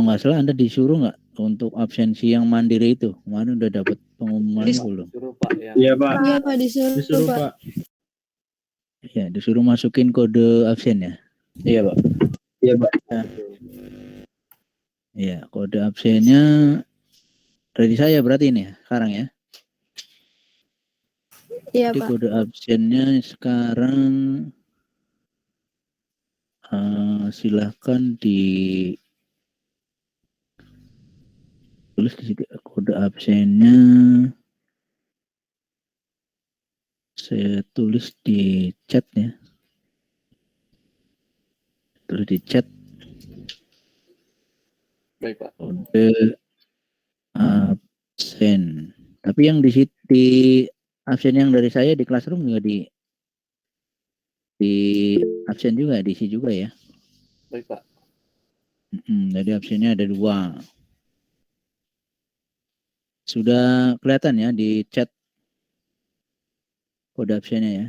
nggak salah Anda disuruh nggak untuk absensi yang mandiri itu? Kemarin udah dapat pengumumannya belum? Disuruh Pak ya. Iya Pak. Iya Pak, disuruh Pak. Ya, disuruh masukin kode absen ya. Iya Pak. Iya Pak. Ya, kode absennya dari saya berarti ini ya, sekarang ya. Iya Jadi Pak. kode absennya sekarang silahkan ditulis di situ kode absennya. Saya tulis di chat ya. Tulis di chat. Baik Pak. Kode absen. Tapi yang di absen yang dari saya di Classroom juga di absen juga, diisi juga ya. Baik Pak. Jadi absennya ada 2. Sudah kelihatan ya di chat kode absennya ya.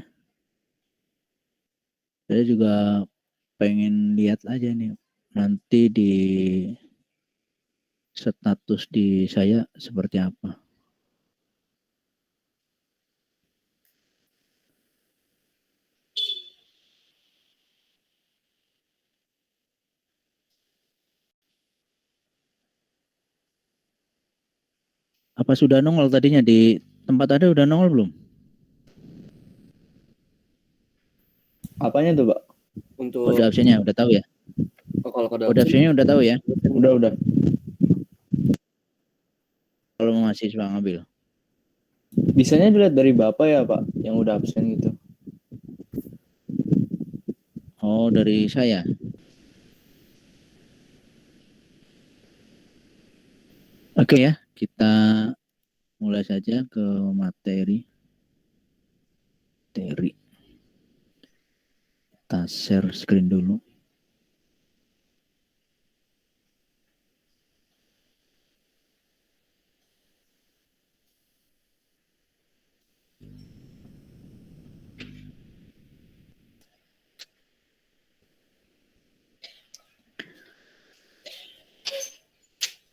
Saya juga pengen lihat aja nih nanti di status di saya seperti apa. Apa sudah nongol tadinya di tempat Anda udah nongol belum? Apanya tuh Pak? Untuk Kode absennya udah tahu ya? kalau kode Kode absennya udah tahu ya? Udah. Kalau mahasiswa ngambil. Bisanya dilihat dari Bapak ya Pak, yang udah absen gitu. Oh, dari saya. Oke ya, kita mulai saja ke materi. Kita share screen dulu.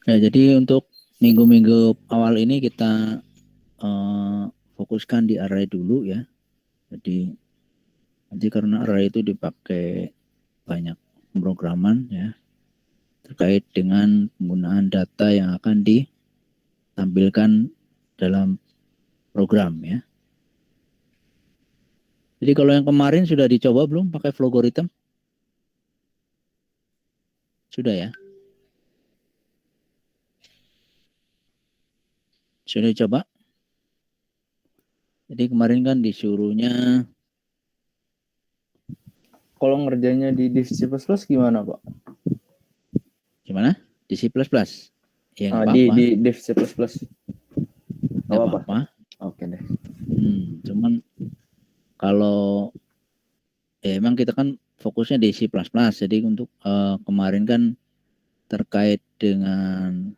Ya, jadi untuk minggu-minggu awal ini kita fokuskan di array dulu ya. Jadi nanti karena array itu dipakai banyak pemrograman ya terkait dengan penggunaan data yang akan ditampilkan dalam program ya. Jadi kalau yang kemarin sudah dicoba belum pakai Flogorithm? Sudah ya? Sudah dicoba? Jadi kemarin kan disuruhnya Kalau ngerjainnya di div C++ gimana Pak? gimana? Di C++? Ya nggak Di apa-apa. div C++. Nggak apa-apa. Oke deh. Cuman kalau emang kita kan fokusnya di C++. Jadi untuk kemarin kan terkait dengan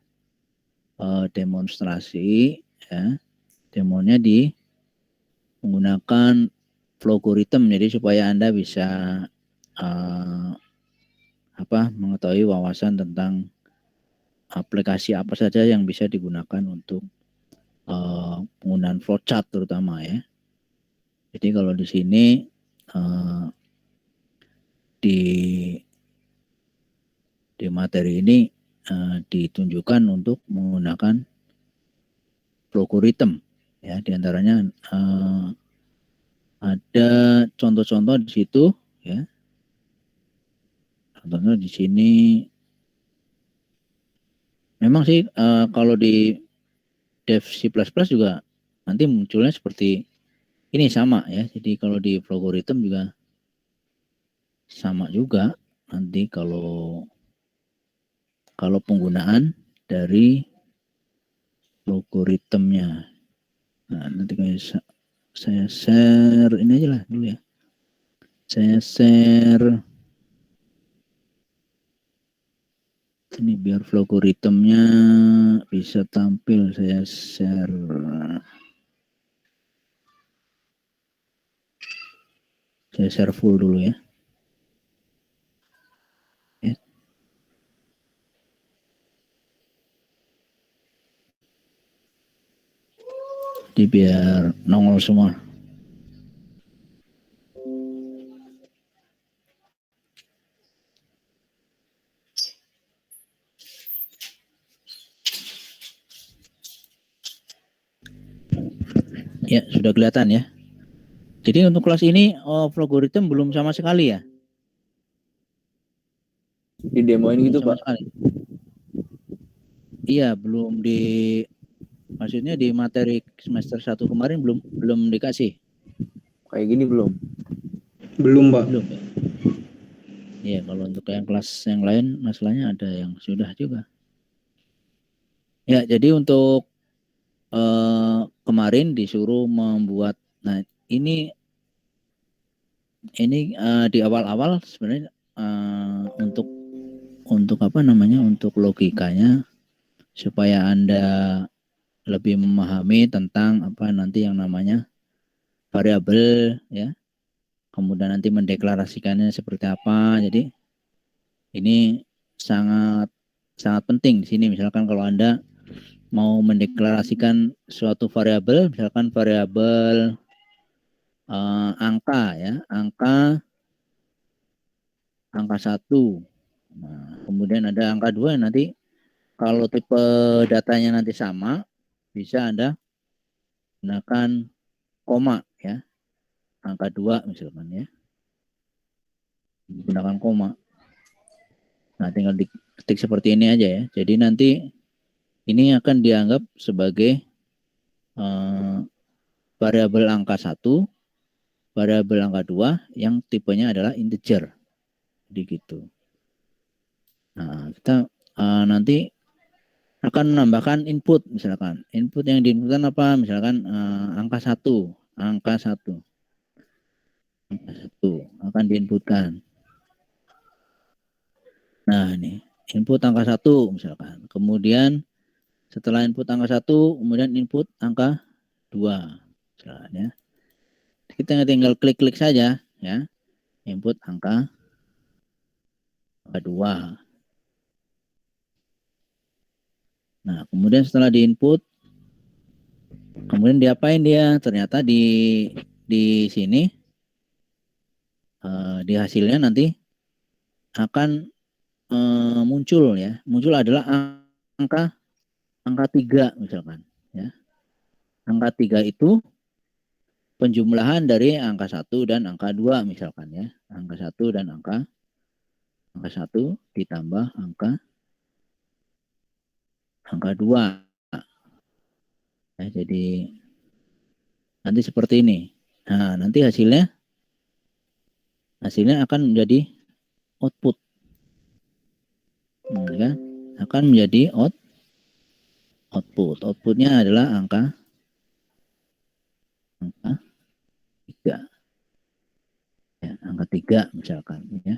demonstrasi ya. Demonya di menggunakan Flogorithm jadi supaya Anda bisa mengetahui wawasan tentang aplikasi apa saja yang bisa digunakan untuk penggunaan flowchart terutama ya. Jadi kalau di sini di materi ini ditunjukkan untuk menggunakan Flogorithm ya, diantaranya ada contoh-contoh di situ ya. Contohnya di sini memang sih kalau di dev C++ juga nanti munculnya seperti ini sama ya. Jadi kalau di Flogorithm juga sama juga nanti kalau penggunaan dari Flogorithm-nya. Nah, nanti saya share ini aja lah dulu ya. Saya share ini biar Flogorithm-nya bisa tampil. Saya share full dulu ya. Jadi biar nongol semua. Ya, sudah kelihatan ya. Jadi untuk kelas ini logaritma belum sama sekali ya. Di demoin Belum gitu sama Pak. sekali. Iya, belum di maksudnya di materi semester 1 kemarin belum dikasih. Kayak gini belum. Belum, Pak. Belum ya. Iya, kalau untuk yang kelas yang lain masalahnya ada yang sudah juga. Ya, jadi untuk kemarin disuruh membuat, nah ini di awal-awal sebenarnya untuk apa namanya, untuk logikanya supaya Anda lebih memahami tentang apa nanti yang namanya variabel ya, kemudian nanti mendeklarasikannya seperti apa. Jadi ini sangat sangat penting di sini. Misalkan kalau Anda mau mendeklarasikan suatu variabel, misalkan variabel angka ya, angka 1. Nah, kemudian ada angka 2 nanti kalau tipe datanya nanti sama, bisa Anda gunakan koma ya. Angka 2 misalkan ya. Gunakan koma. Nah, tinggal diketik seperti ini aja ya. Jadi nanti ini akan dianggap sebagai variabel angka 1, variabel angka 2 yang tipenya adalah integer. Jadi gitu. Nah, kita nanti akan menambahkan input misalkan. Input yang diinputkan apa? Misalkan angka 1, angka 1 akan diinputkan. Nah, ini input angka 1 misalkan. Kemudian setelah input angka 1, kemudian input angka 2 misalkan ya. Kita tinggal klik-klik saja ya. Input angka 2. Nah, kemudian setelah diinput, kemudian diapain dia? Ternyata di sini di hasilnya nanti akan muncul ya. Muncul adalah angka 3 misalkan ya. Angka 3 itu penjumlahan dari angka 1 dan angka 2 misalkan ya. Angka 1 dan angka 1 ditambah angka 2. Ya, jadi nanti seperti ini. Nah, nanti hasilnya akan menjadi output. Ya, akan menjadi output. Outputnya adalah angka 3. Ya, angka 3 misalkan ya.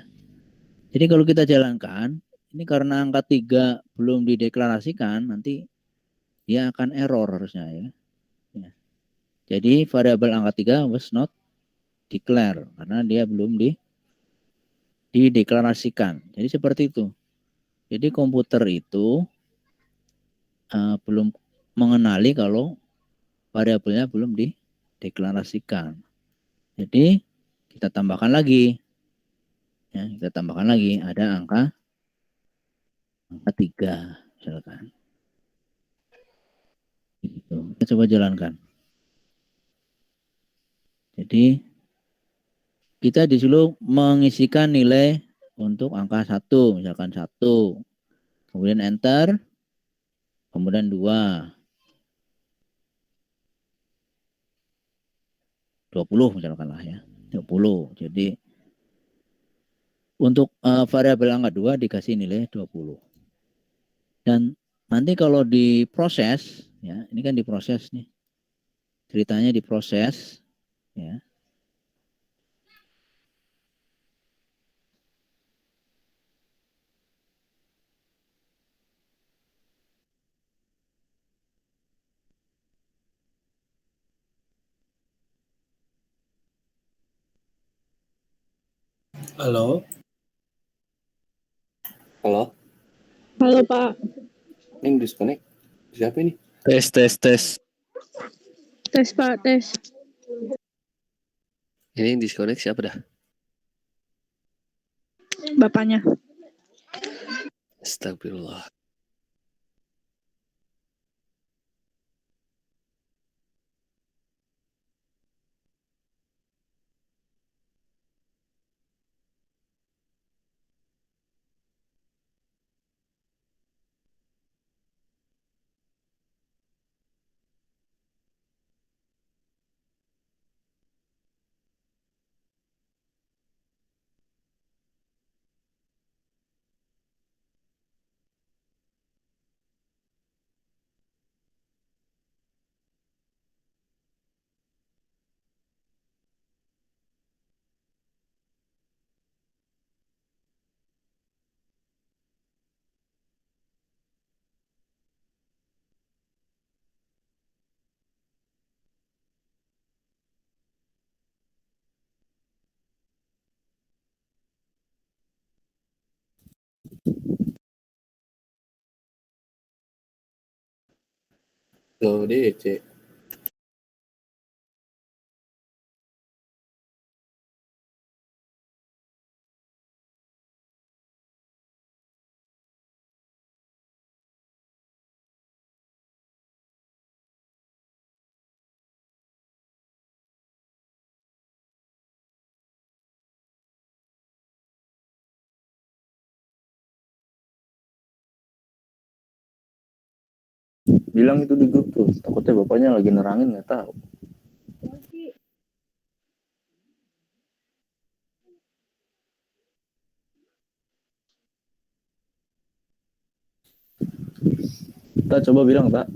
Jadi kalau kita jalankan, ini karena angka 3 belum dideklarasikan, nanti dia akan error harusnya ya. Jadi variabel angka 3 was not declare karena dia belum dideklarasikan. Jadi seperti itu. Jadi komputer itu belum mengenali kalau variabelnya belum dideklarasikan. Jadi kita tambahkan lagi. Ya, kita tambahkan lagi ada angka 3 misalkan. Gitu. Kita coba jalankan. Jadi kita disuruh mengisikan nilai untuk angka 1, misalkan 1. Kemudian enter. Kemudian 2. 20 misalkan lah ya. 20. Jadi untuk variabel angka 2 dikasih nilai 20. Dan nanti kalau diproses, ya, ini kan diproses nih. Ceritanya diproses, ya. Halo. Halo, Halo Pak. ini disconnect. Siapa ini? Tes. Tes Pak, tes. Ini yang disconnect siapa dah? Bapaknya. Astagfirullah. Loh, DC. Bilang itu di grup tuh, takutnya bapaknya lagi nerangin nggak tahu. Tak coba bilang tak.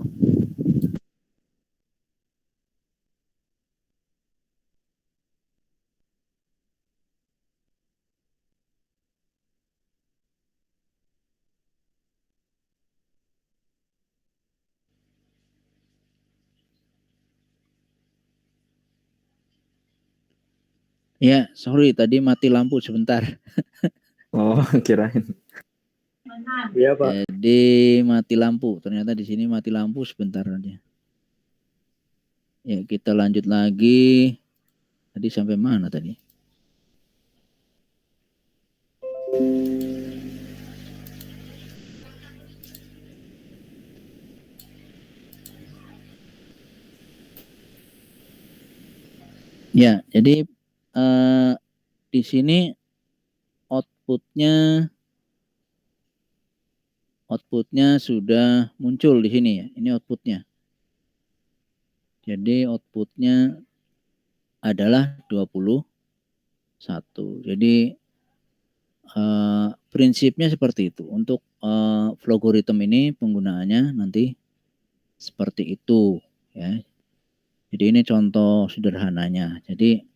Ya, sorry tadi mati lampu sebentar. Oh, kirain. Iya Pak. Jadi mati lampu. Ternyata di sini mati lampu sebentar aja. Ya, kita lanjut lagi. Tadi sampai mana tadi? Ya, jadi di sini outputnya sudah muncul di sini ya. Ini outputnya. Jadi outputnya adalah 21. Jadi prinsipnya seperti itu. Untuk logaritma ini penggunaannya nanti seperti itu ya. Jadi ini contoh sederhananya. Jadi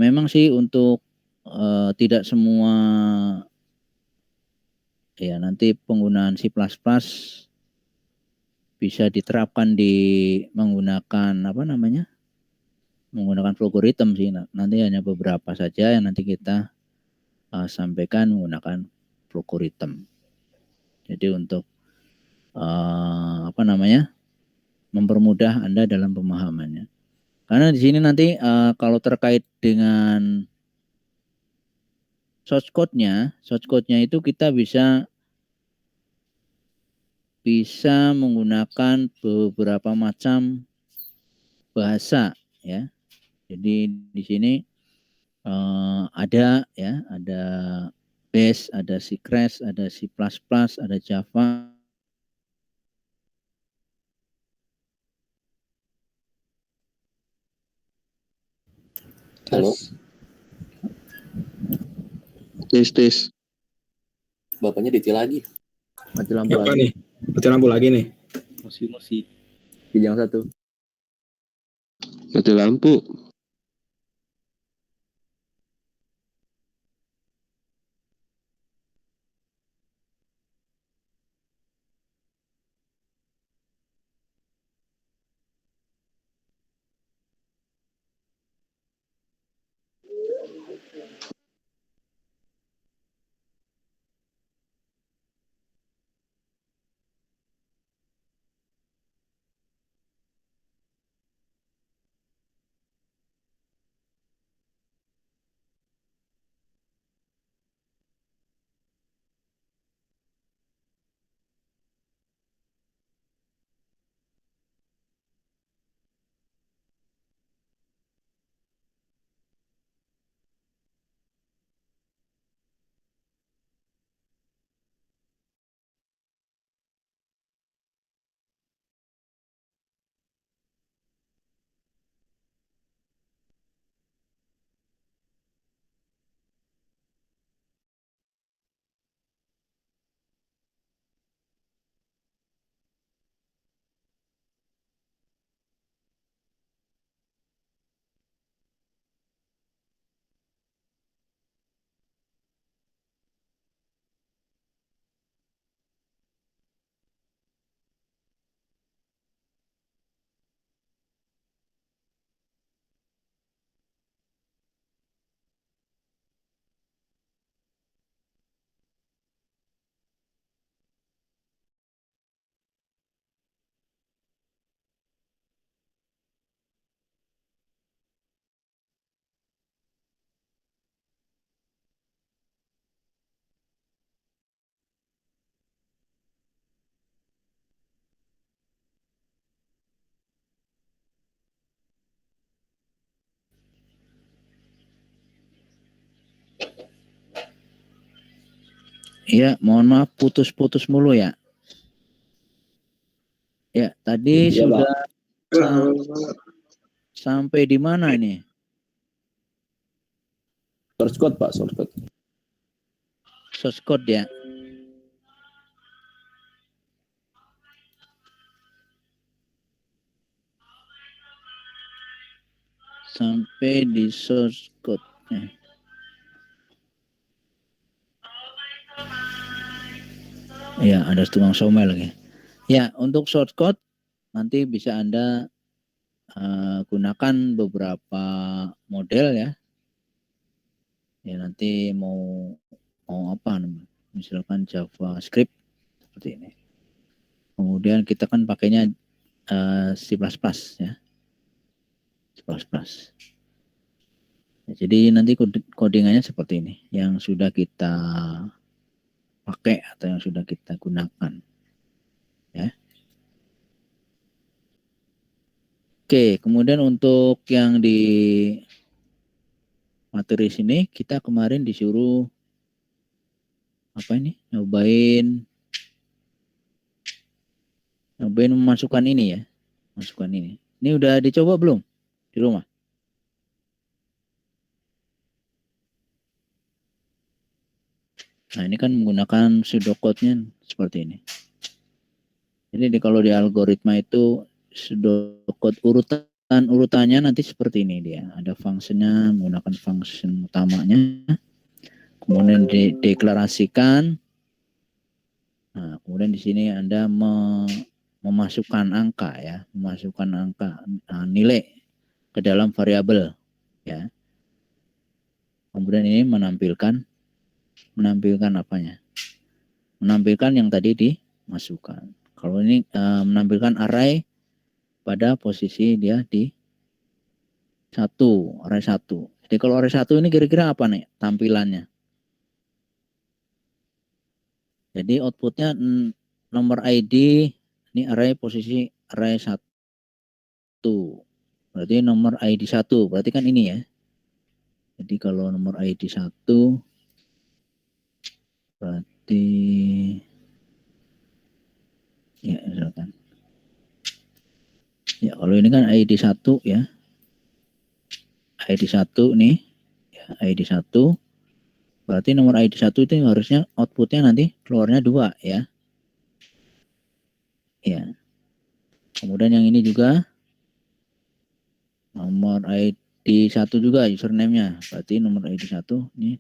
memang sih untuk tidak semua ya nanti penggunaan C++ bisa diterapkan di menggunakan apa namanya? Menggunakan logaritma sih. Nanti hanya beberapa saja yang nanti kita sampaikan menggunakan logaritma. Jadi untuk apa namanya? Mempermudah Anda dalam pemahamannya. Karena di sini nanti kalau terkait dengan source code-nya itu kita bisa menggunakan beberapa macam bahasa ya. Jadi di sini ada ya, ada Bash, ada C Crash, ada C++, ada Java. Halo, Tes. bapaknya DC lagi. Mati lampu Apa lagi. nih? Mati lampu lagi nih. Musik. Kijang satu. Mati lampu. Ya, mohon maaf putus-putus mulu ya. Ya, tadi Ya, sudah Pak. sampai di mana ini? Source code, Pak, source code. Source code ya. Sampai di source code. Ya, ada tukang somai lagi. Ya, untuk shortcut nanti bisa Anda gunakan beberapa model ya. Ya, nanti mau apa namanya? Misalkan JavaScript seperti ini. Kemudian kita kan pakainya C++ ya. C++. Ya, jadi nanti codingannya seperti ini yang sudah kita pakai atau yang sudah kita gunakan ya. Oke, kemudian untuk yang di materi sini kita kemarin disuruh apa ini? Nyobain memasukkan ini ya. Masukkan ini. Ini udah dicoba belum di rumah? Nah, ini kan menggunakan pseudocode-nya seperti ini. Jadi kalau di algoritma itu pseudocode urutannya nanti seperti ini dia. Ada fungsinya menggunakan function utamanya. Kemudian dideklarasikan. Nah, kemudian di sini Anda memasukkan angka ya, memasukkan angka nilai ke dalam variabel ya. Kemudian ini menampilkan apanya? Menampilkan yang tadi dimasukkan. Kalau ini menampilkan array pada posisi dia di array 1. Jadi kalau array 1 ini kira-kira apa nih tampilannya? Jadi outputnya nomor ID, ini array posisi array 1. Berarti nomor ID 1, berarti kan ini ya. Jadi kalau nomor ID 1 berarti ya misalkan. Ya kalau ini kan ID 1 ya. ID 1 nih. Ya, ID 1 berarti nomor ID 1 itu harusnya outputnya nanti keluarnya 2 ya. Ya. Kemudian yang ini juga nomor ID 1 juga username-nya. Berarti nomor ID 1 ini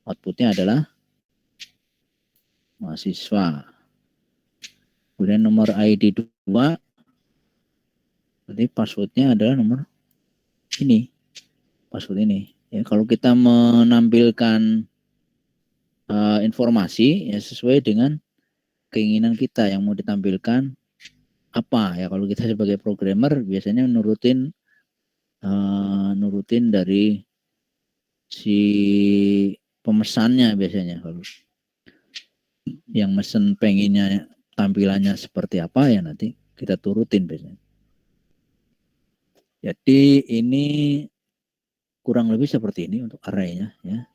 outputnya adalah mahasiswa. Kemudian nomor ID 2 berarti passwordnya adalah nomor ini. Password ini. Ya, kalau kita menampilkan informasi ya sesuai dengan keinginan kita yang mau ditampilkan apa ya, kalau kita sebagai programmer biasanya nurutin dari si pemesannya biasanya. Kalau yang mesen pengennya tampilannya seperti apa ya nanti kita turutin biasanya. Jadi ini kurang lebih seperti ini untuk array-nya ya.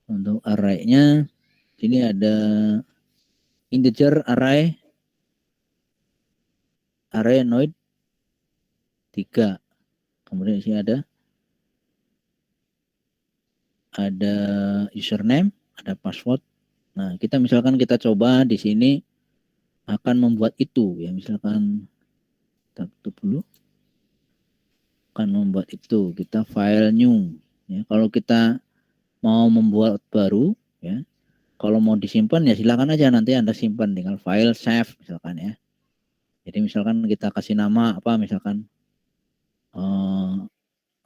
Untuk array-nya ini ada integer array noid 3. Kemudian di sini ada username, ada password. Nah, kita misalkan kita coba di sini akan membuat itu ya, misalkan kita tutup dulu. Akan membuat itu, kita file new ya. Kalau kita mau membuat baru ya, kalau mau disimpan ya silakan aja, nanti Anda simpan tinggal file save misalkan ya. Jadi misalkan kita kasih nama apa, misalkan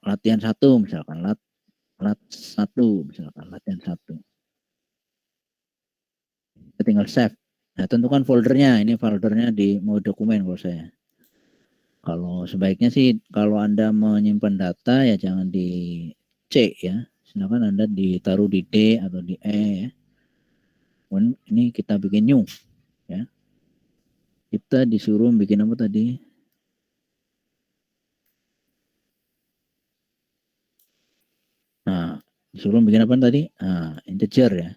latihan 1 misalkan, lat 1 misalkan, latihan 1. Kita tinggal save. Nah, tentukan foldernya. Ini foldernya di mau dokumen kalau saya. Kalau sebaiknya sih kalau Anda menyimpan data ya jangan di C ya. Silakan Anda ditaruh di D atau di E ya. Kemudian ini kita bikin new ya. Kita disuruh bikin apa tadi? Nah, disuruh bikin apa tadi? Nah, integer ya.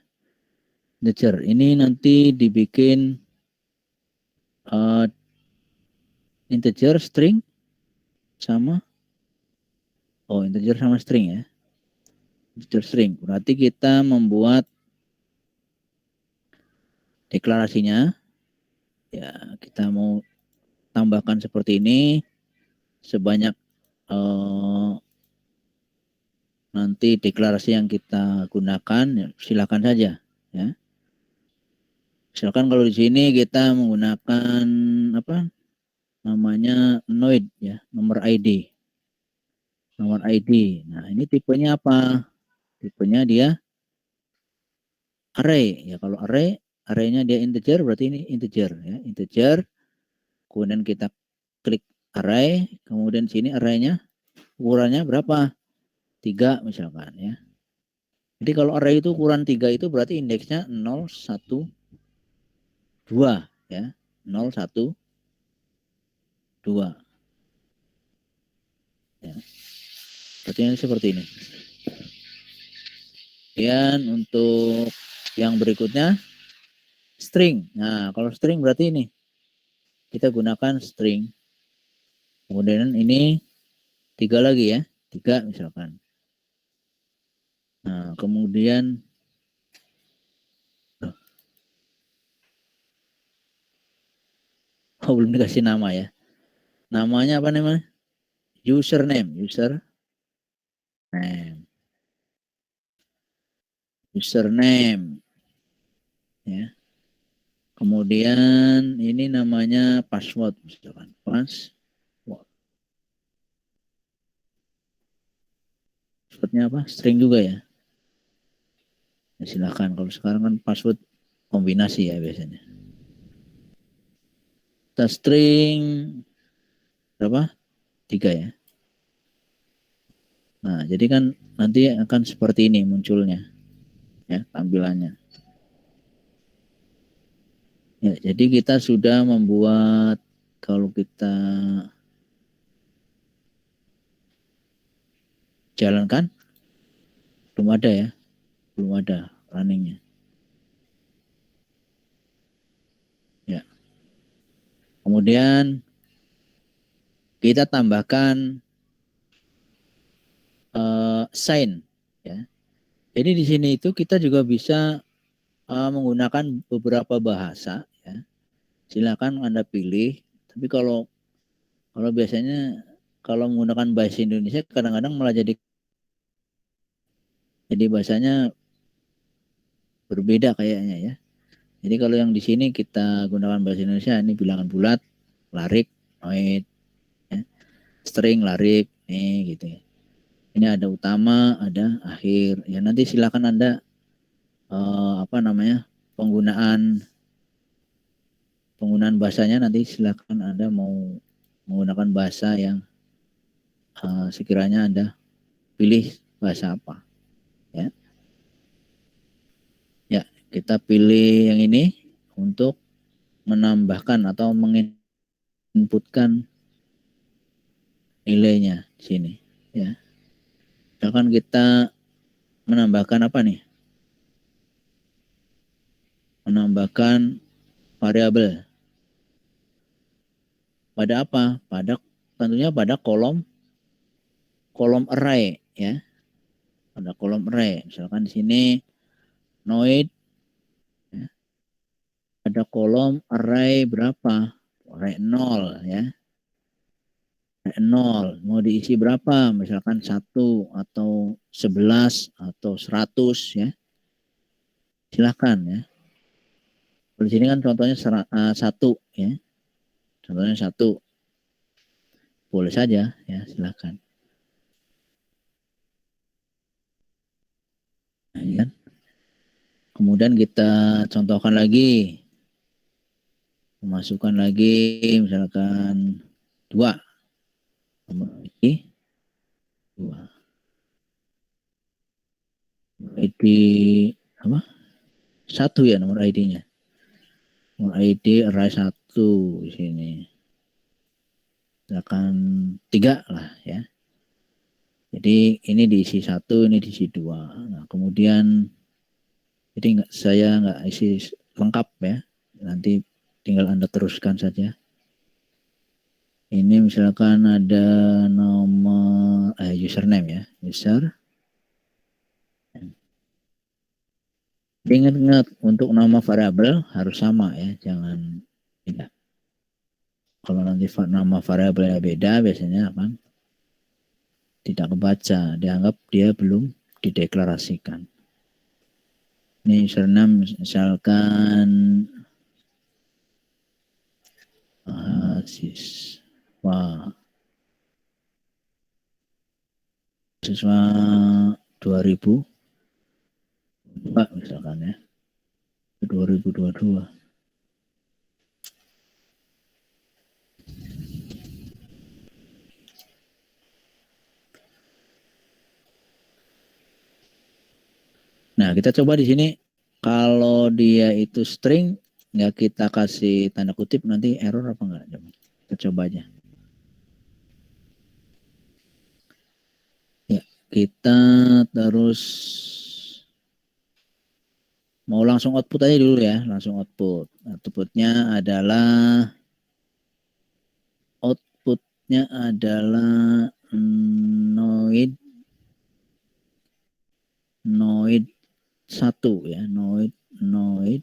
integer. Ini nanti dibikin integer, string, sama integer sama string ya. Integer string. Berarti kita membuat deklarasinya. Ya, kita mau tambahkan seperti ini sebanyak nanti deklarasi yang kita gunakan, ya, silakan saja ya. Misalkan kalau di sini kita menggunakan apa namanya Noid ya, nomor ID. Nomor ID. Nah, ini tipenya apa? Tipenya dia array. Ya, kalau arraynya dia integer, berarti ini integer ya, integer. Kemudian kita klik array, kemudian sini arraynya ukurannya berapa? 3 misalkan ya. Jadi kalau array itu ukuran 3 itu berarti indeksnya 0, 1, 2 ya. 0, 1, 2. Ya. Berarti ini seperti ini. Kemudian untuk yang berikutnya string. Nah, kalau string berarti ini kita gunakan string. Kemudian ini 3 lagi ya. 3 misalkan. Nah, kemudian belum dikasih nama ya. Namanya apa namanya? Username. Username. Ya. Kemudian ini namanya password misalkan. Password. Passwordnya apa? String juga ya. Ya, silakan. Kalau sekarang kan password kombinasi ya biasanya. Kita string berapa? 3 ya. Nah, jadi kan nanti akan seperti ini munculnya. Ya, tampilannya. Ya, jadi kita sudah membuat, kalau kita jalankan, belum ada ya. Belum ada runningnya. Ya. Kemudian kita tambahkan sign ya. Jadi di sini itu kita juga bisa menggunakan beberapa bahasa ya. Silakan Anda pilih. Tapi kalau biasanya kalau menggunakan bahasa Indonesia kadang-kadang malah jadi bahasanya berbeda kayaknya ya. Jadi kalau yang di sini kita gunakan bahasa Indonesia, ini bilangan bulat, larik, noid, ya. String, larik, nih gitu ya. Ini ada utama, ada akhir. Ya nanti silakan Anda penggunaan bahasanya nanti silakan Anda mau menggunakan bahasa yang sekiranya Anda pilih bahasa apa. Ya. Ya, kita pilih yang ini untuk menambahkan atau menginputkan nilainya di sini ya. Misalkan kita menambahkan apa nih? Menambahkan variabel. Pada apa? Tentunya pada kolom array ya. Pada kolom array. Misalkan di sini Noid ya. Ada kolom array berapa? Array 0 ya. Array 0. Mau diisi berapa? Misalkan 1 atau 11 atau 100 ya. Silakan ya. Di sini kan contohnya 1 ya. Contohnya 1. Boleh saja ya, silakan. Nah, ya. Kemudian kita contohkan lagi. Masukkan lagi misalkan 2. Nomor ID 2. ID apa? 1 ya nomor ID-nya. Nomor ID array 1 di sini. Misalkan 3 lah ya. Jadi ini diisi 1, ini diisi 2. Nah, kemudian Jadi saya nggak isi lengkap ya. Nanti tinggal Anda teruskan saja. Ini misalkan ada nomor username ya, user. Ingat-ingat untuk nama variabel harus sama ya, jangan beda. Kalau nanti nama variabelnya beda, biasanya akan tidak kebaca, dianggap dia belum dideklarasikan. Ini username misalkan siswa 2000 Pak misalkan ya 2022. Nah, kita coba di sini kalau dia itu string nggak kita kasih tanda kutip nanti error apa enggak? Kita coba aja. Ya, kita terus mau langsung output aja dulu ya, langsung output. Outputnya adalah noid 1 ya, noid 1.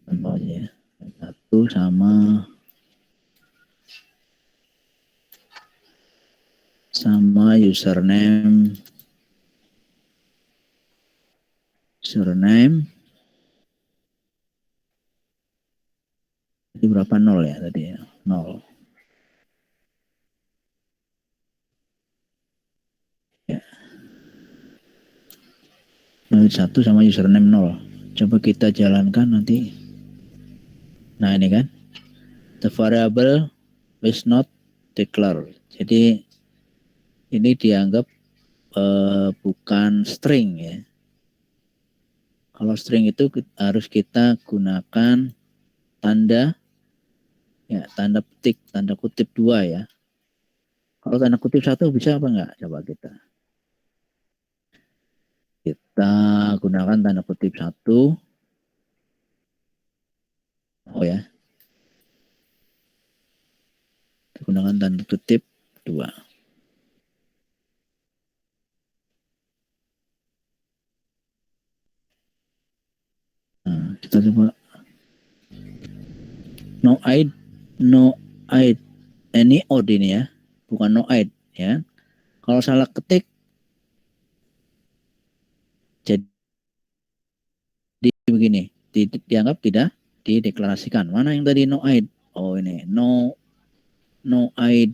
Contohnya 1 sama username ini berapa 0 ya tadi ya, 0 ya. 1 sama username 0. Coba kita jalankan nanti. Nah ini kan, the variable is not declared. Jadi ini dianggap bukan string ya. Kalau string itu harus kita gunakan tanda petik, tanda kutip 2 ya. Kalau tanda kutip 1 bisa apa enggak? Coba kita gunakan tanda kutip 1. Oh ya. Kita gunakan tanda kutip 2. Nah, kita coba no id ini odd ini ya, bukan no id ya. Kalau salah ketik jadi begini, dianggap tidak dideklarasikan. Mana yang tadi no id? Oh ini no id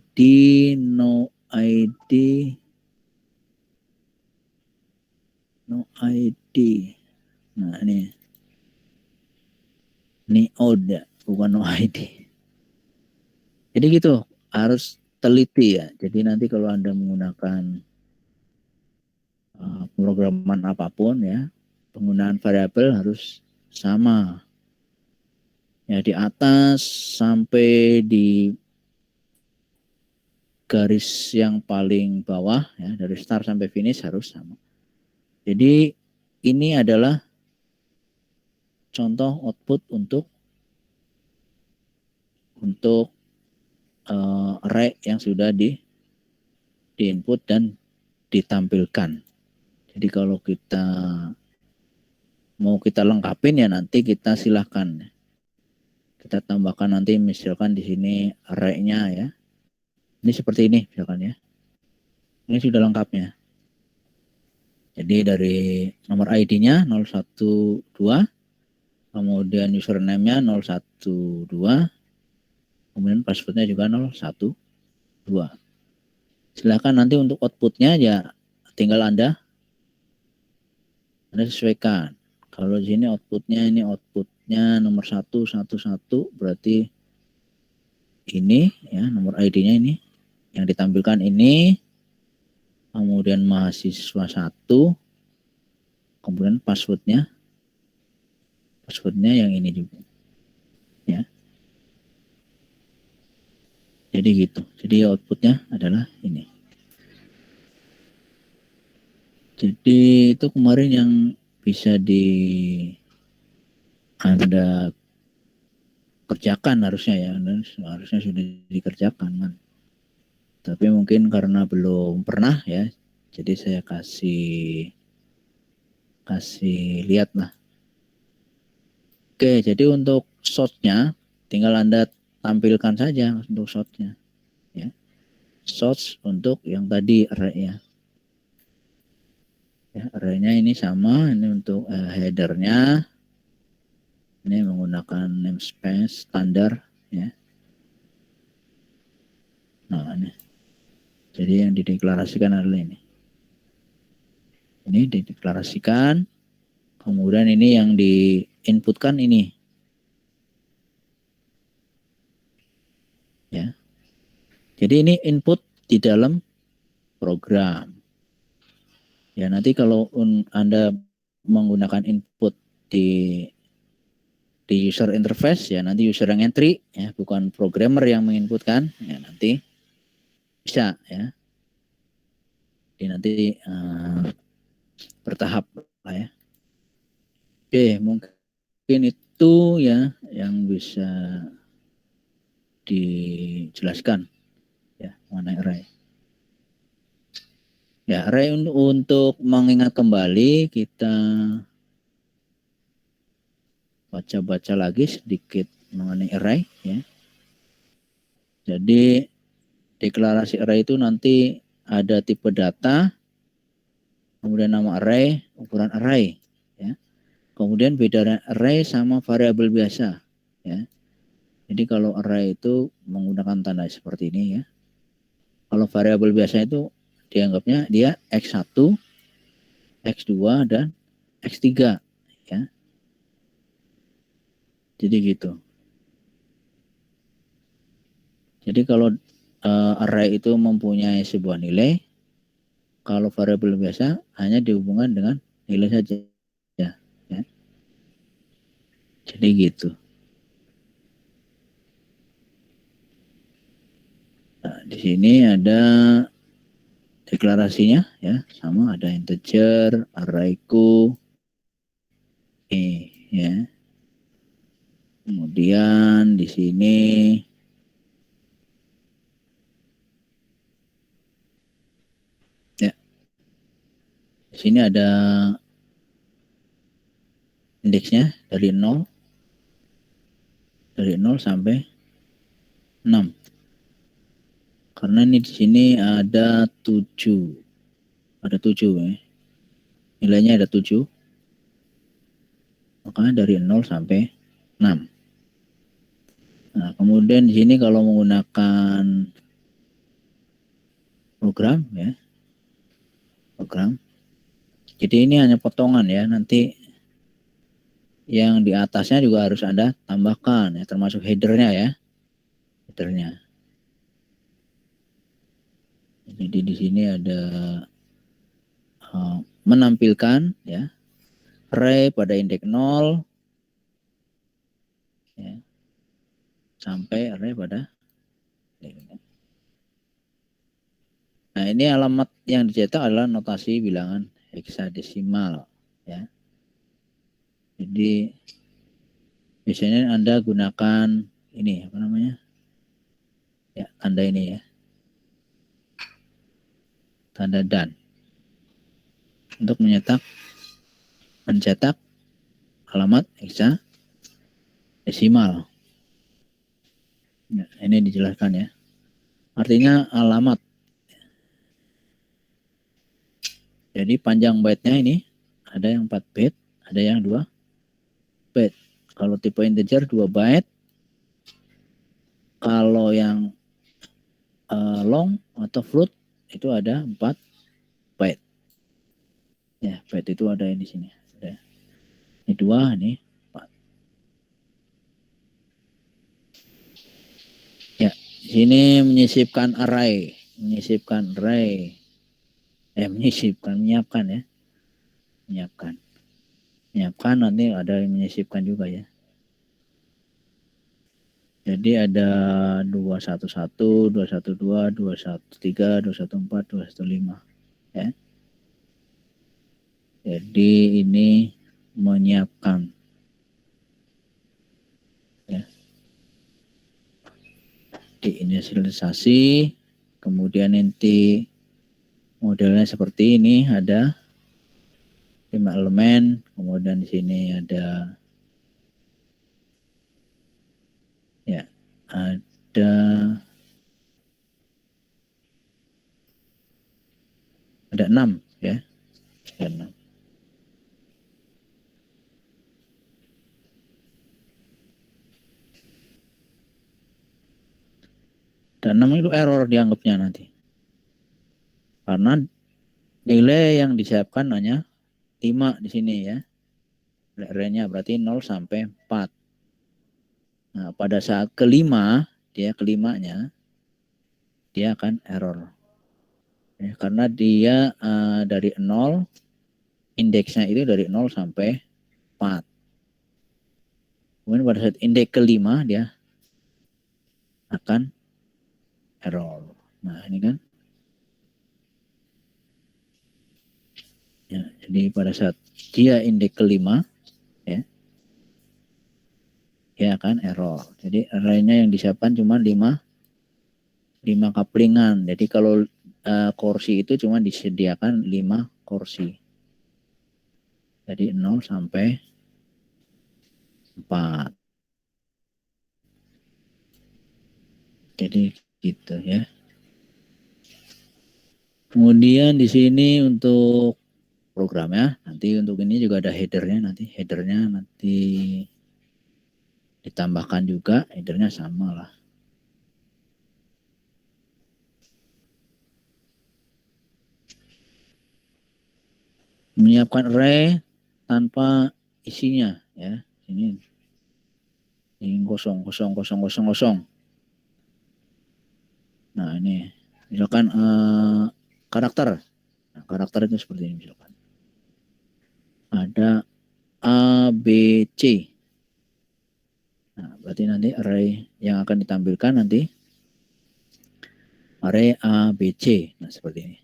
Nah ini odd ya, bukan no id. Jadi gitu, harus teliti ya. Jadi nanti kalau Anda menggunakan pemrograman apapun ya, penggunaan variabel harus sama. Ya di atas sampai di garis yang paling bawah ya, dari start sampai finish harus sama. Jadi ini adalah contoh output untuk array yang sudah di input dan ditampilkan. Jadi kalau kita mau kita lengkapin ya nanti kita silahkan. Kita tambahkan nanti misalkan di sini array-nya ya. Ini seperti ini misalkan ya. Ini sudah lengkapnya. Jadi dari nomor ID-nya 012, kemudian username-nya 012, kemudian password-nya juga 012. Silahkan nanti untuk output-nya ya tinggal Anda sesuaikan. Kalau di sini outputnya nomor 111 berarti ini ya nomor ID-nya ini yang ditampilkan ini, kemudian mahasiswa 1, kemudian passwordnya yang ini juga ya. Jadi gitu. Jadi outputnya adalah ini. Jadi itu kemarin yang bisa Anda kerjakan harusnya ya, dan harusnya sudah dikerjakan kan. Tapi mungkin karena belum pernah ya, jadi saya kasih lihat lah. Oke, jadi untuk shotnya tinggal Anda tampilkan saja untuk shotnya. Ya. Shots untuk yang tadi array-nya. Ya, array-nya ini sama, ini untuk header-nya. Ini menggunakan namespace standar ya. Nah, ini. Jadi yang dideklarasikan adalah ini. Ini dideklarasikan. Kemudian ini yang diinputkan ini. Ya. Jadi ini input di dalam program. Ya, nanti kalau Anda menggunakan input di user interface ya, nanti user yang entry ya, bukan programmer yang menginputkan ya, nanti bisa ya. Jadi nanti bertahap lah ya. Oke, mungkin itu ya yang bisa dijelaskan ya mengenai array. Ya, array untuk mengingat kembali kita baca-baca lagi sedikit mengenai array ya. Jadi deklarasi array itu nanti ada tipe data, kemudian nama array, ukuran array ya. Kemudian beda array sama variabel biasa ya. Jadi kalau array itu menggunakan tanda seperti ini ya. Kalau variabel biasa itu dianggapnya dia X1, X2 dan X3 ya. Jadi gitu. Jadi kalau array itu mempunyai sebuah nilai, kalau variabel biasa hanya dihubungkan dengan nilai saja ya. Jadi gitu. Nah, di sini ada deklarasinya ya, sama ada integer, arrayku ya. Kemudian di sini ya, di sini ada indeksnya dari 0 sampai 6. Karena ini di sini ada 7. Ada 7 ya. Nilainya ada 7. Maka dari 0 sampai 6. Nah, kemudian di sini kalau menggunakan program ya. Program. Jadi ini hanya potongan ya, nanti yang di atasnya juga harus Anda tambahkan ya, termasuk headernya ya. Headernya. Jadi di sini ada menampilkan ya array pada indeks 0 ya, sampai array pada. Nah, ini alamat yang dicetak adalah notasi bilangan heksadesimal ya. Jadi biasanya Anda gunakan ini apa namanya? Ya, tanda ini ya. Tanda dan untuk mencetak alamat heksadesimal. Nah, ini dijelaskan ya. Artinya alamat. Jadi panjang byte-nya ini ada yang 4 byte, ada yang 2 byte. Kalau tipe integer 2 byte. Kalau yang long atau float itu ada 4 byte. Ya, byte itu ada di sini. Ada. Ini 2, ini 4. Ya, di sini menyiapkan array. Menyiapkan ya. Menyiapkan nanti ada yang menyisipkan juga ya. Jadi ada 211, 212, 213, 214, 215 ya. Jadi ini menyiapkan ya. Diinisialisasi, kemudian nanti modelnya seperti ini, ada 5 elemen, kemudian di sini ada ya, ada 6 ya. Ada 6. Dan 6 itu error dianggapnya nanti. Karena nilai yang disiapkan hanya 5 di sini ya. Arraynya berarti 0 sampai 4. Nah, pada saat kelima, kelimanya dia akan error. Ya, karena dia dari 0, indeksnya itu dari 0 sampai 4. Kemudian pada saat indeks kelima dia akan error. Nah, ini kan. Ya, jadi pada saat dia indeks kelima, ya, dia akan error. Jadi arraynya yang disiapkan cuma 5 couplingan. Jadi kalau kursi itu cuma disediakan 5 kursi. Jadi 0 sampai 4. Jadi gitu ya. Kemudian di sini untuk programnya, nanti untuk ini juga ada headernya nanti. Headernya nanti ditambahkan juga, headernya sama lah. Menyiapkan array tanpa isinya ya. Ini kosong. Nah, ini misalkan karakter. Nah, karakter itu seperti ini misalkan. Ada A, B, C. Nah, berarti nanti array yang akan ditampilkan nanti array A, B, C. Nah, seperti ini.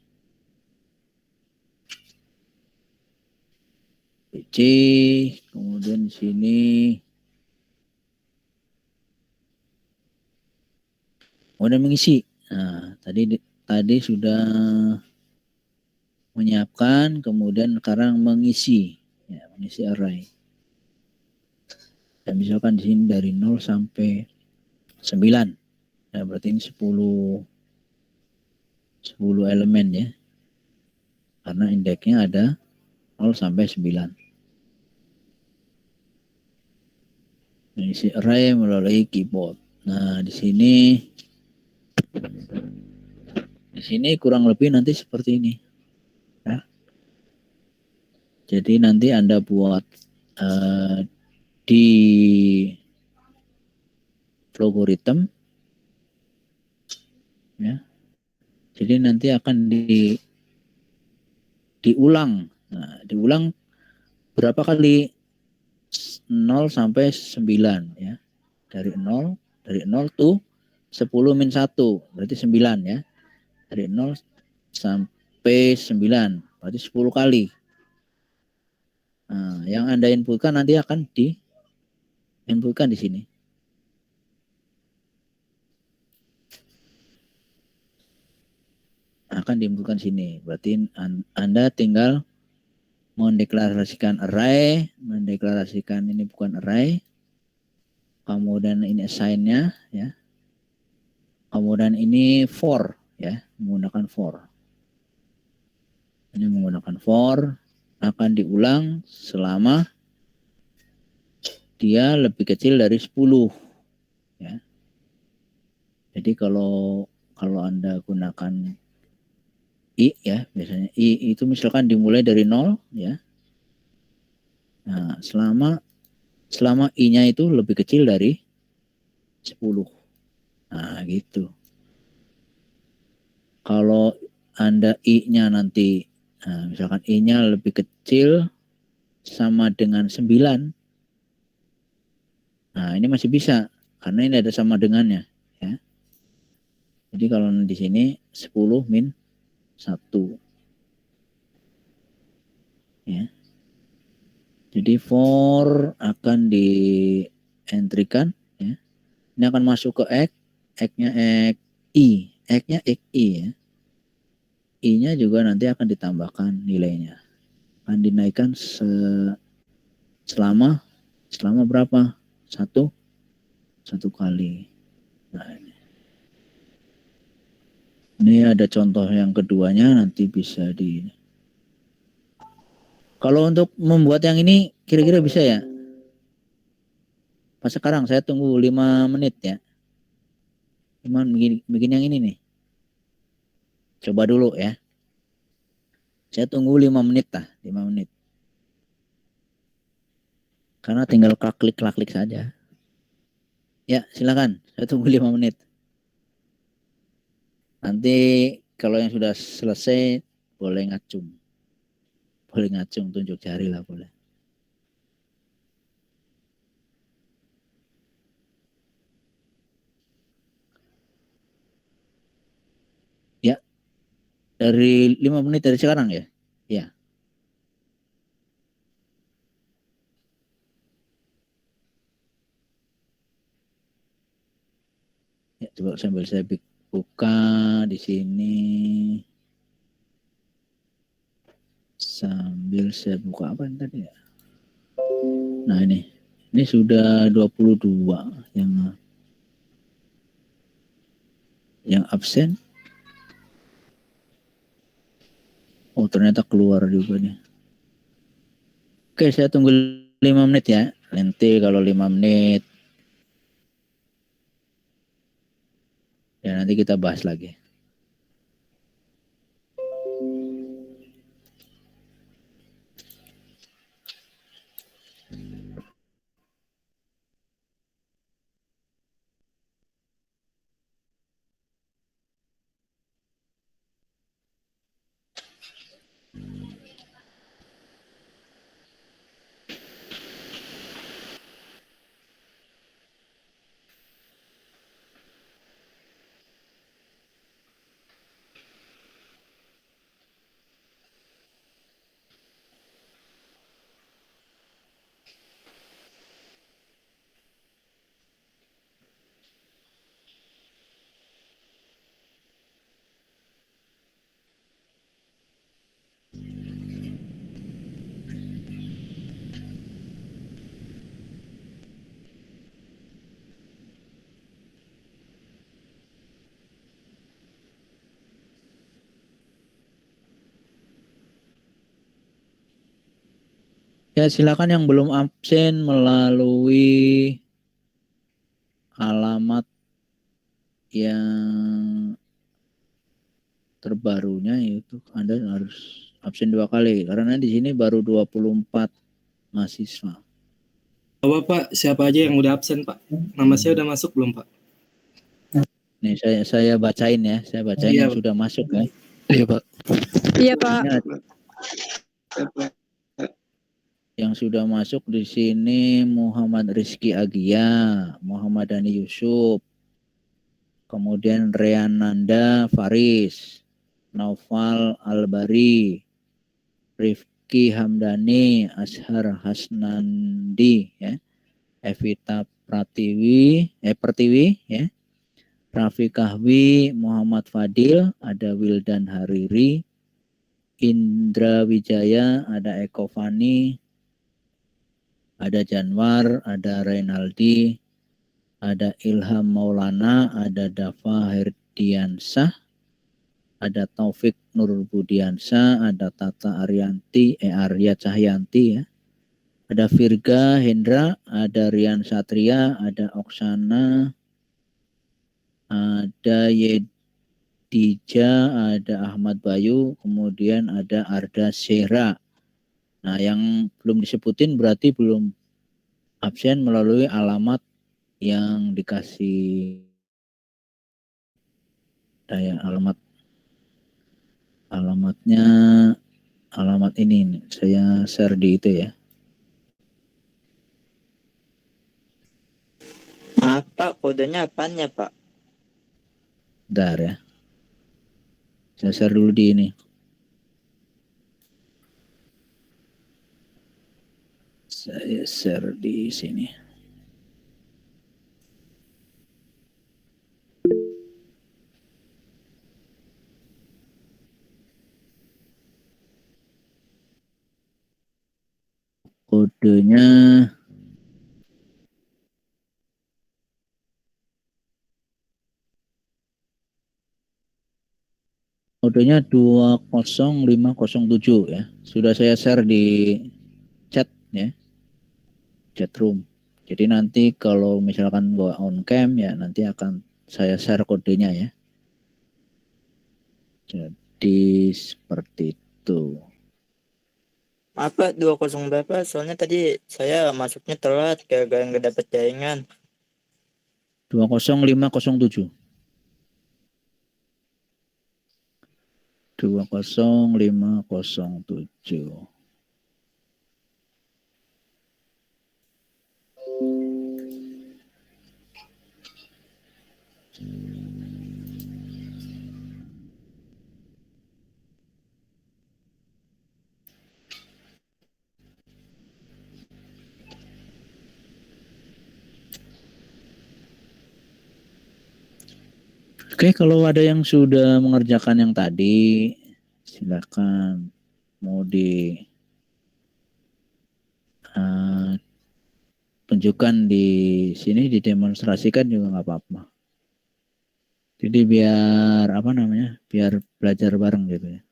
B, C, kemudian di sini kemudian mengisi. Nah, tadi sudah menyiapkan, kemudian sekarang mengisi, ya, mengisi array. Dan misalkan di sini dari 0 sampai 9. Nah, berarti ini 10 elemen ya. Karena indeksnya ada 0 sampai 9. Mengisi array melalui keyboard. Nah, di sini kurang lebih nanti seperti ini. Ya. Jadi nanti Anda buat di logarithm ya. Jadi nanti akan diulang. Nah, diulang berapa kali 0 sampai 9 ya. Dari 0 tuh 10 min 1 berarti 9 ya. Dari 0 sampai 9 berarti 10 kali. Nah, yang Anda inputkan nanti akan diinputkan di sini. Akan diinputkan sini. Berarti Anda tinggal mendeklarasikan array, mendeklarasikan ini bukan array. Kemudian ini assign-nya ya. Kemudian ini for ya, menggunakan for. Ini menggunakan for akan diulang selama dia lebih kecil dari 10 ya. Jadi kalau Anda gunakan i ya, biasanya i itu misalkan dimulai dari 0 ya. Nah, selama i-nya itu lebih kecil dari 10. Nah, gitu. Kalau Anda i-nya nanti misalkan i-nya lebih kecil sama dengan 9. Nah, ini masih bisa. karena ini ada sama dengannya ya. Jadi kalau di sini 10 min 1 ya. Jadi for akan di-entrykan ya. Ini akan masuk ke X-nya X I, X-nya X I ya. I-nya juga nanti akan ditambahkan nilainya. Akan dinaikkan selama berapa? Satu kali. Nah, ini ada contoh yang keduanya, nanti bisa kalau untuk membuat yang ini kira-kira bisa ya? Pas sekarang saya tunggu 5 menit ya. Cuman bikin yang ini nih. Coba dulu ya. Saya tunggu 5 menit lah, 5 menit. Karena tinggal klik saja. Ya, silakan. Saya tunggu 5 menit. Nanti kalau yang sudah selesai boleh ngacung. Boleh ngacung, tunjuk jari lah boleh. Ya, dari 5 menit dari sekarang ya? Ya. Ya, coba sambil saya buka di sini. Sambil saya buka apa tadi ya? Nah ini sudah 22 yang absen. Oh ternyata keluar juga nih. Oke, saya tunggu 5 menit ya. Nanti kalau 5 menit ya nanti kita bahas lagi. Ya silakan yang belum absen melalui alamat yang terbarunya, yaitu Anda harus absen 2 kali karena di sini baru 24 mahasiswa. Bapak, siapa aja yang udah absen, Pak? Nama saya udah masuk belum, Pak? Nih saya bacain ya, Iya, yang Pak. sudah masuk ya. Iya, Pak. Iya, Pak. Yang sudah masuk di sini Muhammad Rizky Agia, Muhammad Dhani Yusuf, kemudian Reananda Faris, Naufal Albari, Rifki Hamdani, Ashar Hasnandi, ya, Evita Pertiwi, ya, Raffi Kahwi, Muhammad Fadil, ada Wildan Hariri, Indra Wijaya, ada Eko Fani, ada Janwar, ada Reynaldi, ada Ilham Maulana, ada Dafa Herdiansah, ada Taufik Nur Budiansa, ada Tata Arya Cahyanti ya. Ada Virga Hendra, ada Rian Satria, ada Oksana, ada Yedija, ada Ahmad Bayu, kemudian ada Arda Syera. Nah, yang belum disebutin berarti belum absen melalui alamat yang dikasih alamat ini saya share di itu ya. Maaf Pak, kodenya apaan ya Pak? Bentar ya. Saya share dulu di ini. Saya share di sini. Kodenya kodenya 20507 ya. Sudah saya share di chat ya. Chat room. Jadi nanti kalau misalkan gua on cam ya nanti akan saya share kodenya ya. Jadi seperti itu. Maaf Pak, 20 berapa? Soalnya tadi saya masuknya telat, gara-gara nggak dapet jaringan. 20507. 20507. Oke, kalau ada yang sudah mengerjakan yang tadi, silakan mau di tunjukkan di sini, didemonstrasikan juga nggak apa-apa. Jadi biar apa namanya, biar belajar bareng gitu ya.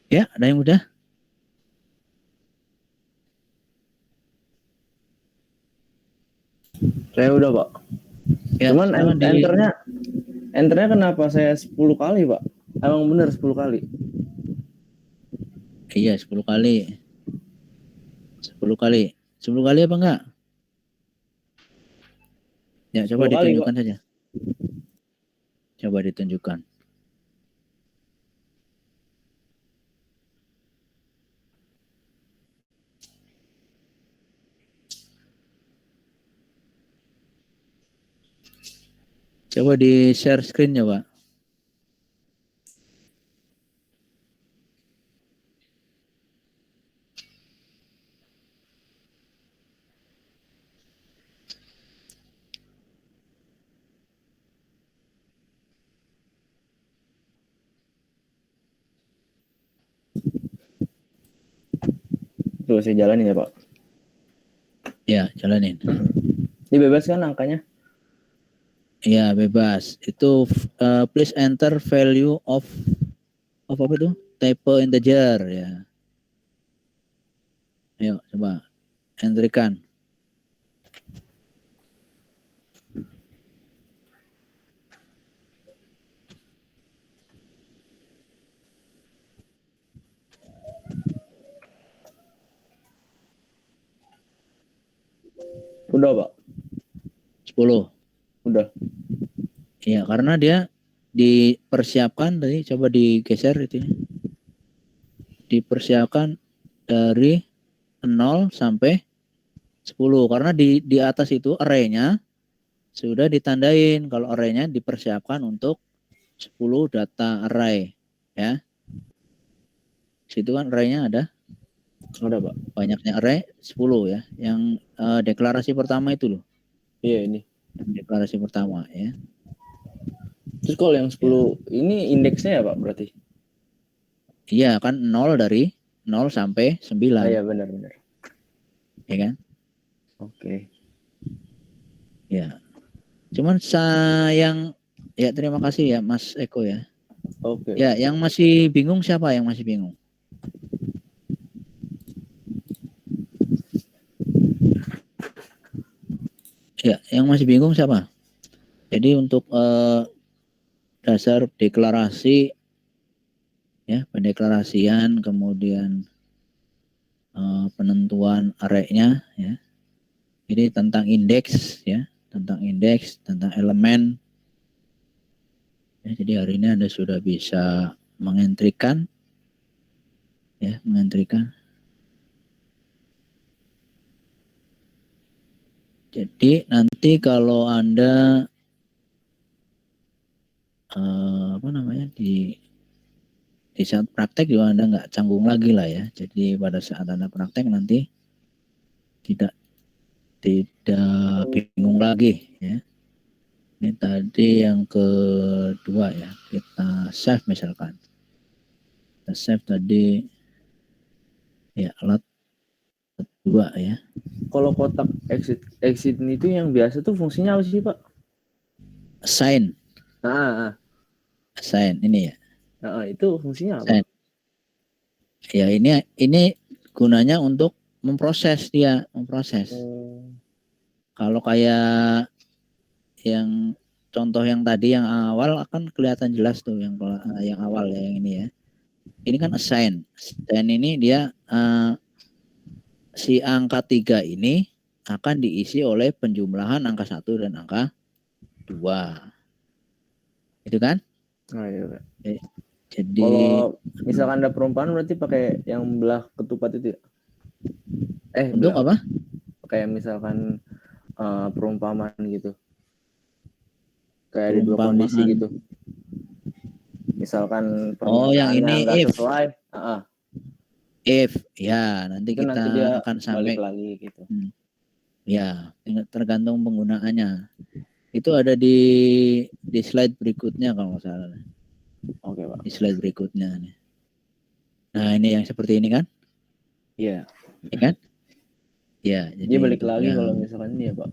Ya, ada yang udah? Saya udah Pak. Ya, Cuman sekarang enternya kenapa saya 10 kali Pak? Emang bener 10 kali? Iya, 10 kali. 10 kali. 10 kali apa enggak? Ya, coba 10 kali, ditunjukkan saja. Coba ditunjukkan. Coba di share screen-nya, Pak. Tuh saya jalanin ya Pak. Ya, jalanin. Ini bebas kan angkanya? Ya, bebas. Itu please enter value of apa itu? Type integer ya. Ayo, coba entrikan. Udah Pak. 10. Udah. Iya, karena dia dipersiapkan tadi, coba digeser itu. Dipersiapkan dari 0 sampai 10 karena di atas itu array-nya sudah ditandain kalau array-nya dipersiapkan untuk 10 data array ya. Situ kan array-nya ada Pak. Banyaknya array 10 ya. Yang deklarasi pertama itu loh. Iya ini. Yang deklarasi pertama ya. Terus kalau yang 10 ini indeksnya ya Pak berarti? Iya kan 0 dari 0 sampai 9. Iya benar-benar. Ya kan? Oke. Ya. Cuman yang Ya, terima kasih ya Mas Eko ya. Oke. Ya, yang masih bingung siapa yang masih bingung? Ya, yang masih bingung siapa? Jadi untuk dasar deklarasi ya, pendeklarasian, kemudian penentuan areknya ya. Ini tentang indeks ya, tentang elemen. Ya, jadi hari ini Anda sudah bisa mengentrikan ya, mengentrikan. Jadi nanti kalau Anda di saat praktek juga Anda nggak canggung lagi lah ya. Jadi pada saat Anda praktek nanti tidak bingung lagi ya. Ini tadi yang kedua ya, kita save misalkan. Kita save tadi ya alat kedua ya. Kalau kotak exit itu yang biasa tuh fungsinya apa sih, Pak? Assign ini ya. Itu fungsinya apa? Assign. Ya ini gunanya untuk memproses. Kalau kayak yang contoh yang tadi yang awal akan kelihatan jelas tuh yang awal ya, yang ini ya. Ini kan assign. Assign ini dia si angka 3 ini akan diisi oleh penjumlahan angka 1 dan angka 2. Itu kan? Nah, iya. Jadi kalau misalkan ada perumpamaan berarti pakai yang belah ketupat itu ya? Untuk apa? Kayak misalkan perumpamaan gitu. Kayak ada dua kondisi gitu. Misalkan yang ini nggak if. sesuai. If ya nanti itu kita nanti dia akan sampai balik lagi gitu. Ya, tergantung penggunaannya. Itu ada di slide berikutnya kalau nggak salah. Oke, Pak. Di slide berikutnya nih. Nah, ini yang seperti ini kan? Iya. Ya kan? Ya, jadi dia balik lagi kalau misalkan ini ya, Pak.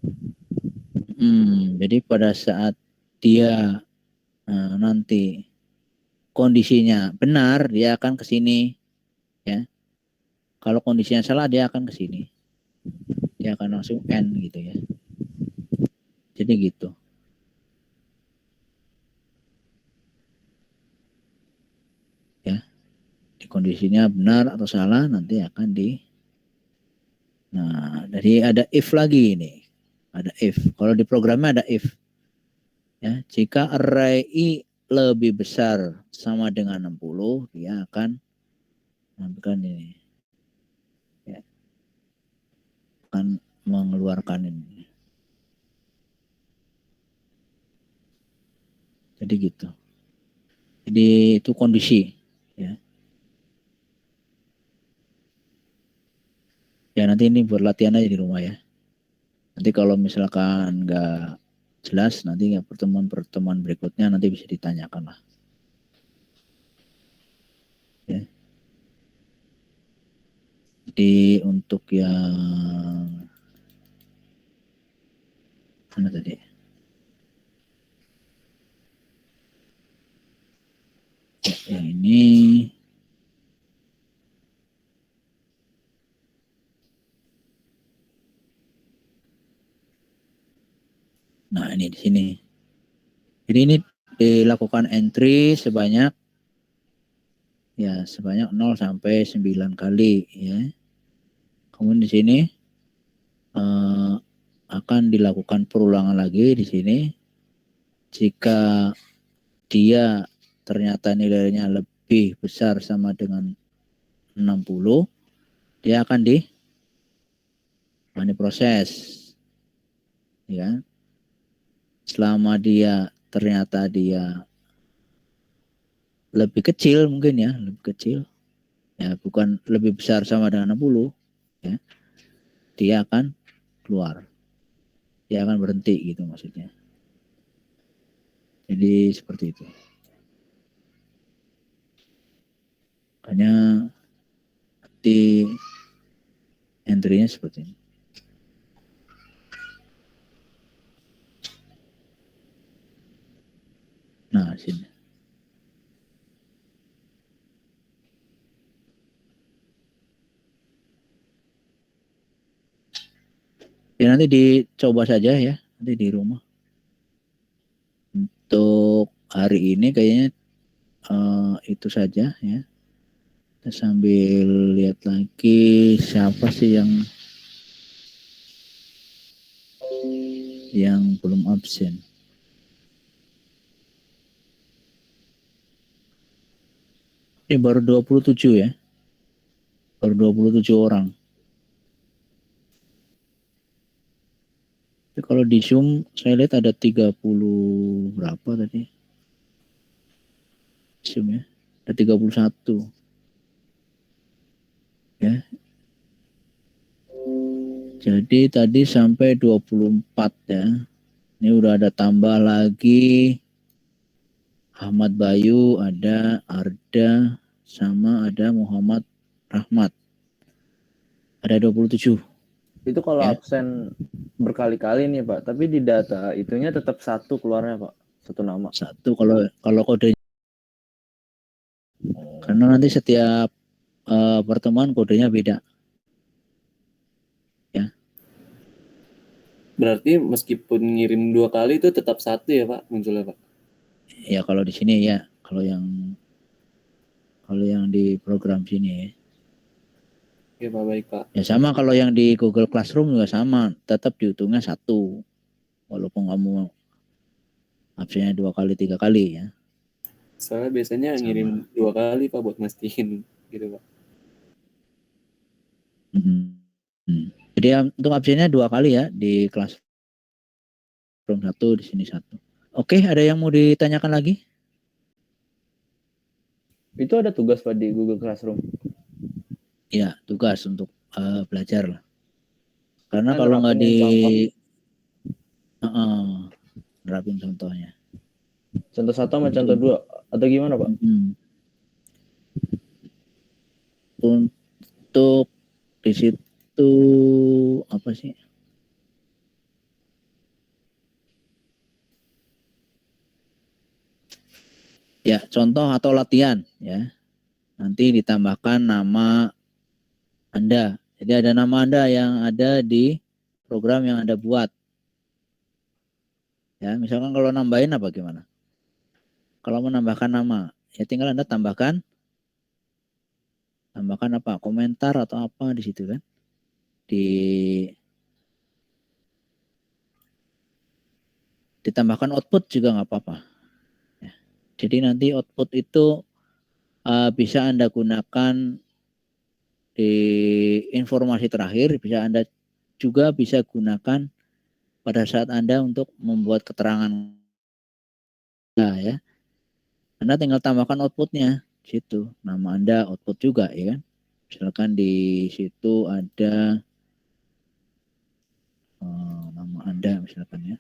Jadi pada saat dia nanti kondisinya benar, dia akan ke sini ya. Kalau kondisinya salah, dia akan ke sini. Dia akan langsung N gitu ya. Jadi gitu. Ya. Di kondisinya benar atau salah nanti akan Nah, jadi ada if lagi ini. Ada if. Kalau di programnya ada if. Ya, jika array I lebih besar sama dengan 60, dia akan menentukan ini. Ya. Akan mengeluarkan ini. Jadi gitu. Jadi itu kondisi ya. Ya nanti ini buat latihan aja di rumah ya. Nanti kalau misalkan nggak jelas nanti pertemuan berikutnya nanti bisa ditanyakan lah. Ya. Jadi untuk yang mana tadi? Yang ini nah ini di sini. Jadi ini dilakukan entry sebanyak 0 sampai 9 kali ya. Kemudian di sini akan dilakukan perulangan lagi di sini. Jika dia ternyata nilainya lebih besar sama dengan 60, dia akan diproses. Ya. Selama ternyata dia lebih kecil mungkin ya, lebih kecil. Ya, bukan lebih besar sama dengan 60, ya. Dia akan keluar. Dia akan berhenti gitu maksudnya. Jadi seperti itu. Makanya nanti entry-nya seperti ini. Ya nanti dicoba saja ya, nanti di rumah. Untuk hari ini kayaknya itu saja ya. Kita sambil lihat lagi siapa sih yang belum absen. Ini baru 27 ya. Baru 27 orang. Tapi kalau di Zoom saya lihat ada 30 berapa tadi? Zoom ya. Ada 31. Ya. Jadi tadi sampai 24 ya. Ini udah ada tambah lagi Ahmad Bayu, ada Arda, sama ada Muhammad Rahmat. Ada 27. Itu kalau Ya. absen berkali-kali nih Pak, tapi di data itunya tetap satu keluarnya Pak, satu nama. Satu kalau kode, karena nanti setiap pertemuan kodenya beda. Ya. Berarti meskipun ngirim 2 kali itu tetap 1 ya Pak munculnya Pak? Ya kalau di sini ya, kalau yang di program sini ya. Oke Pak, baik Pak. Ya sama kalau yang di Google Classroom juga sama, tetap dihitungnya 1. Walaupun kamu absennya 2 kali 3 kali ya. Soalnya biasanya Sama. ngirim 2 kali Pak buat mastiin gitu Pak. Jadi untuk absennya 2 kali ya, di Classroom 1, di sini 1. Oke, ada yang mau ditanyakan lagi? Itu ada tugas Pak di Google Classroom. Ya, tugas untuk belajar lah. Karena Nah, kalau nggak nerapin nerapin contohnya. contoh 1 sama contoh 2 atau gimana Pak? Untuk di situ apa sih? Ya, contoh atau latihan ya. Nanti ditambahkan nama Anda. Jadi ada nama Anda yang ada di program yang Anda buat. Ya, misalkan kalau nambahin apa gimana? Kalau menambahkan nama, ya tinggal Anda tambahkan apa? Komentar atau apa di situ kan? Ditambahkan output juga nggak apa-apa. Ya. Jadi nanti output itu bisa Anda gunakan di informasi terakhir, bisa gunakan pada saat Anda untuk membuat keterangan. Nah ya, Anda tinggal tambahkan outputnya, situ nama Anda output juga ya kan. Misalkan di situ ada nama Anda misalkan ya.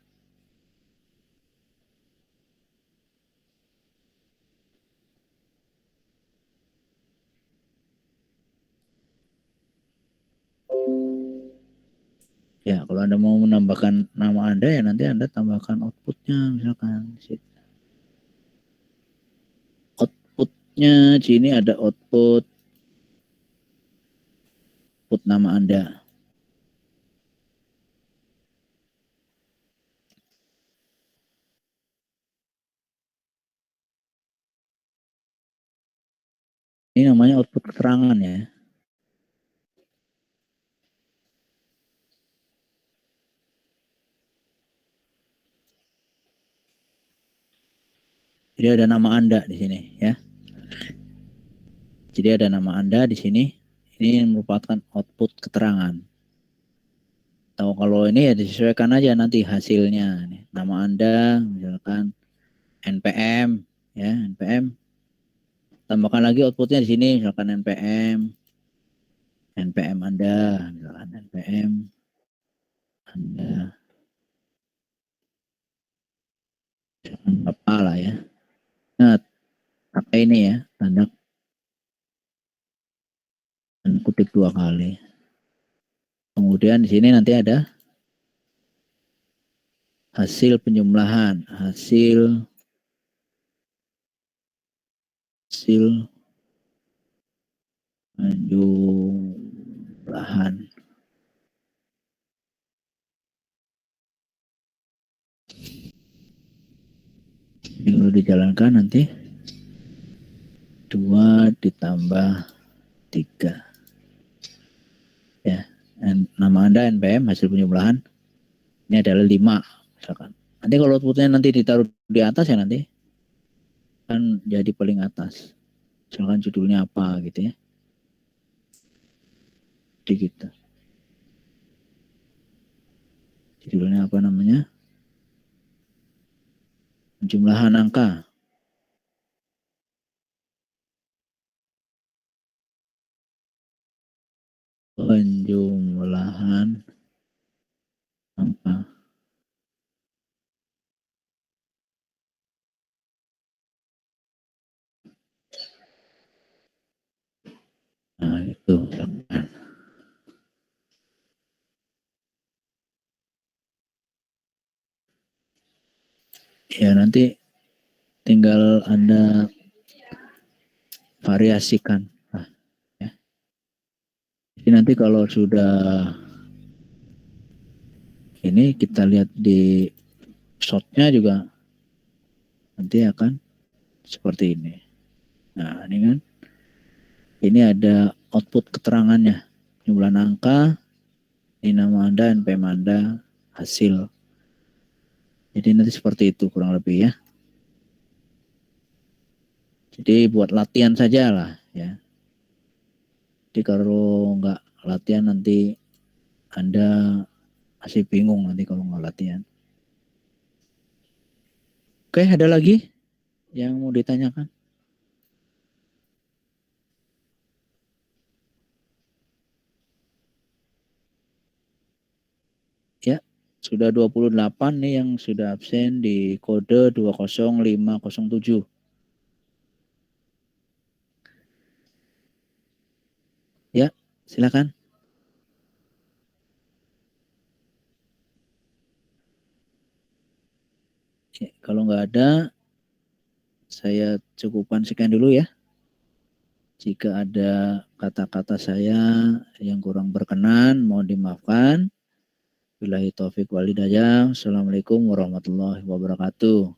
Ya, kalau Anda mau menambahkan nama Anda ya nanti Anda tambahkan outputnya misalkan. Outputnya sini ada output nama Anda. Ini namanya output keterangan ya. Jadi ada nama Anda di sini ya. Jadi ada nama Anda di sini. Ini merupakan output keterangan. Tahu kalau ini ya disesuaikan aja nanti hasilnya. Nama Anda misalkan NPM ya, NPM. Tambahkan lagi outputnya di sini misalkan NPM Anda, misalkan NPM Anda. Apa lah ya. Nah, pakai ini ya, tanda kutip 2 kali. Kemudian di sini nanti ada hasil penjumlahan, hasil penjumlahan. dijalankan nanti 2 ditambah 3. Ya, nama Anda NPM hasil penjumlahan ini adalah 5 misalkan. Nanti kalau outputnya nanti ditaruh di atas ya nanti kan jadi paling atas. Misalkan judulnya apa gitu ya. Jadi gitu. Judulnya apa namanya? Penjumlahan angka. Penjumlahan angka. Nah, itu. Ya, nanti tinggal Anda variasikan. Nah, ya. Jadi nanti kalau sudah ini kita lihat di shotnya juga nanti akan seperti ini. Nah, ini kan ini ada output keterangannya, jumlah angka, ini nama Anda, NPM Anda, hasil. Jadi nanti seperti itu kurang lebih ya. Jadi buat latihan saja lah ya. Jadi kalau nggak latihan nanti Anda masih bingung nanti kalau nggak latihan. Oke, ada lagi yang mau ditanyakan? Ya, sudah 28 nih yang sudah absen di kode 20507. Ya, silakan. Ya, kalau nggak ada, saya cukupkan sekian dulu ya. Jika ada kata-kata saya yang kurang berkenan, mohon dimaafkan. Billahi taufik wal hidayah. Assalamualaikum warahmatullahi wabarakatuh.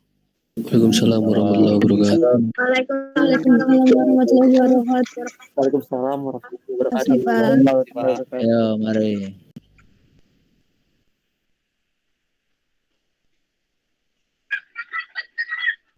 Waalaikumsalam warahmatullahi wabarakatuh. Waalaikumsalam warahmatullahi wabarakatuh. Waalaikumsalam warahmatullahi wabarakatuh. Terima kasih, Pak. Ayo, mari.